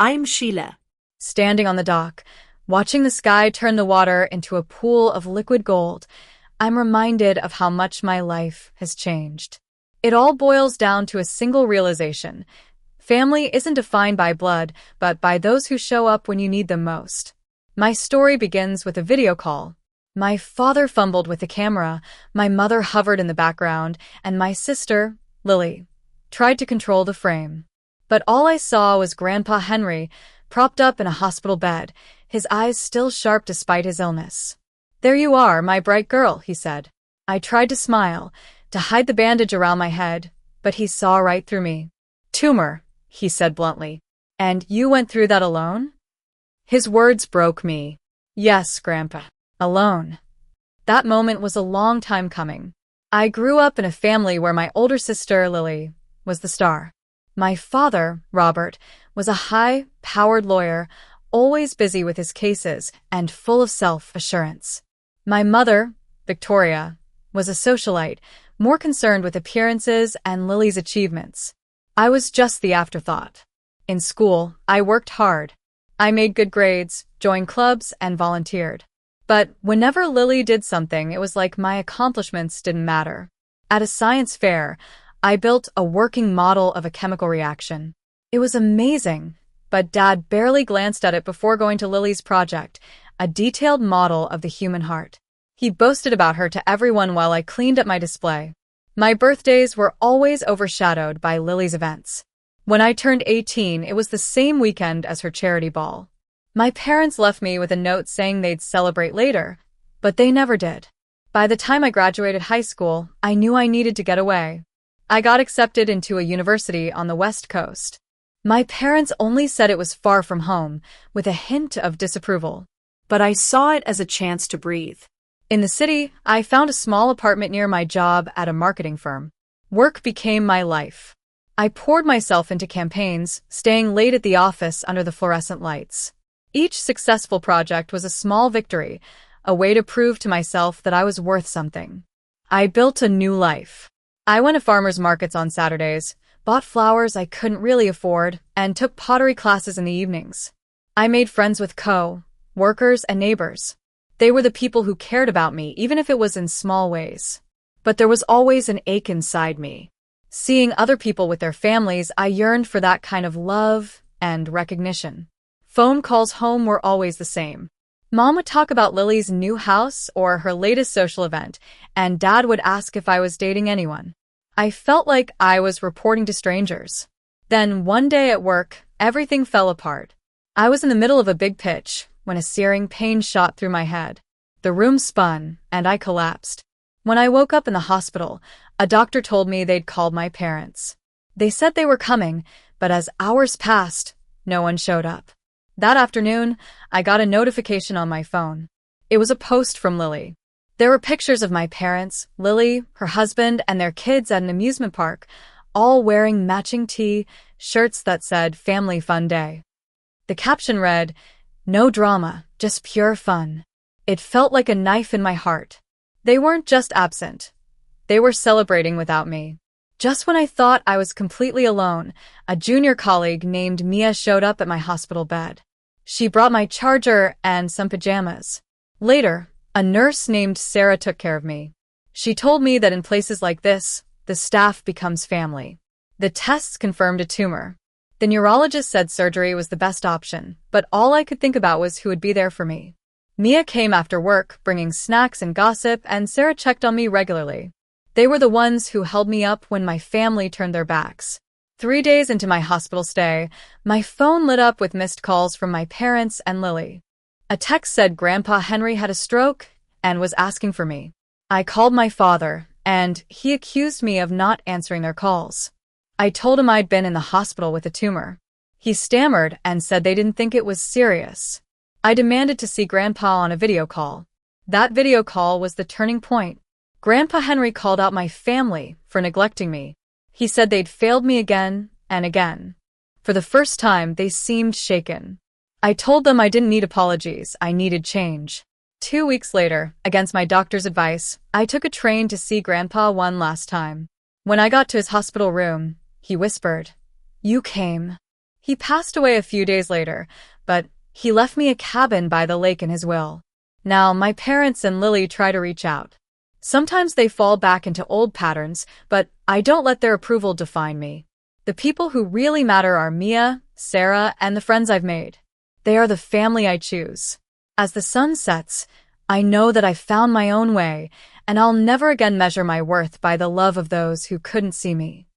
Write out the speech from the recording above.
I'm Sheila. Standing on the dock, watching the sky turn the water into a pool of liquid gold, I'm reminded of how much my life has changed. It all boils down to a single realization. Family isn't defined by blood, but by those who show up when you need them most. My story begins with a video call. My father fumbled with the camera, my mother hovered in the background, and my sister, Lily, tried to control the frame. But all I saw was Grandpa Henry, propped up in a hospital bed, his eyes still sharp despite his illness. "There you are, my bright girl," he said. I tried to smile, to hide the bandage around my head, but he saw right through me. "Tumor," he said bluntly. "And you went through that alone?" His words broke me. "Yes, Grandpa. Alone." That moment was a long time coming. I grew up in a family where my older sister, Lily, was the star. My father, Robert, was a high-powered lawyer, always busy with his cases and full of self-assurance. My mother, Victoria, was a socialite, more concerned with appearances and Lily's achievements. I was just the afterthought. In school, I worked hard. I made good grades, joined clubs, and volunteered. But whenever Lily did something, it was like my accomplishments didn't matter. At a science fair, I built a working model of a chemical reaction. It was amazing, but Dad barely glanced at it before going to Lily's project, a detailed model of the human heart. He boasted about her to everyone while I cleaned up my display. My birthdays were always overshadowed by Lily's events. When I turned 18, it was the same weekend as her charity ball. My parents left me with a note saying they'd celebrate later, but they never did. By the time I graduated high school, I knew I needed to get away. I got accepted into a university on the West Coast. My parents only said it was far from home, with a hint of disapproval. But I saw it as a chance to breathe. In the city, I found a small apartment near my job at a marketing firm. Work became my life. I poured myself into campaigns, staying late at the office under the fluorescent lights. Each successful project was a small victory, a way to prove to myself that I was worth something. I built a new life. I went to farmers markets on Saturdays, bought flowers I couldn't really afford, and took pottery classes in the evenings. I made friends with co-workers and neighbors. They were the people who cared about me, even if it was in small ways. But there was always an ache inside me. Seeing other people with their families, I yearned for that kind of love and recognition. Phone calls home were always the same. Mom would talk about Lily's new house or her latest social event, and Dad would ask if I was dating anyone. I felt like I was reporting to strangers. Then one day at work, everything fell apart. I was in the middle of a big pitch when a searing pain shot through my head. The room spun, and I collapsed. When I woke up in the hospital, a doctor told me they'd called my parents. They said they were coming, but as hours passed, no one showed up. That afternoon, I got a notification on my phone. It was a post from Lily. There were pictures of my parents, Lily, her husband, and their kids at an amusement park, all wearing matching T-shirts that said Family Fun Day. The caption read, "No drama, just pure fun." It felt like a knife in my heart. They weren't just absent. They were celebrating without me. Just when I thought I was completely alone, a junior colleague named Mia showed up at my hospital bed. She brought my charger and some pajamas. Later, a nurse named Sarah took care of me. She told me that in places like this, the staff becomes family. The tests confirmed a tumor. The neurologist said surgery was the best option, but all I could think about was who would be there for me. Mia came after work, bringing snacks and gossip, and Sarah checked on me regularly. They were the ones who held me up when my family turned their backs. 3 days into my hospital stay, my phone lit up with missed calls from my parents and Lily. A text said Grandpa Henry had a stroke and was asking for me. I called my father, and he accused me of not answering their calls. I told him I'd been in the hospital with a tumor. He stammered and said they didn't think it was serious. I demanded to see Grandpa on a video call. That video call was the turning point. Grandpa Henry called out my family for neglecting me. He said they'd failed me again and again. For the first time, they seemed shaken. I told them I didn't need apologies, I needed change. 2 weeks later, against my doctor's advice, I took a train to see Grandpa one last time. When I got to his hospital room, he whispered, "You came." He passed away a few days later, but he left me a cabin by the lake in his will. Now, my parents and Lily try to reach out. Sometimes they fall back into old patterns, but I don't let their approval define me. The people who really matter are Mia, Sarah, and the friends I've made. They are the family I choose. As the sun sets, I know that I've found my own way, and I'll never again measure my worth by the love of those who couldn't see me.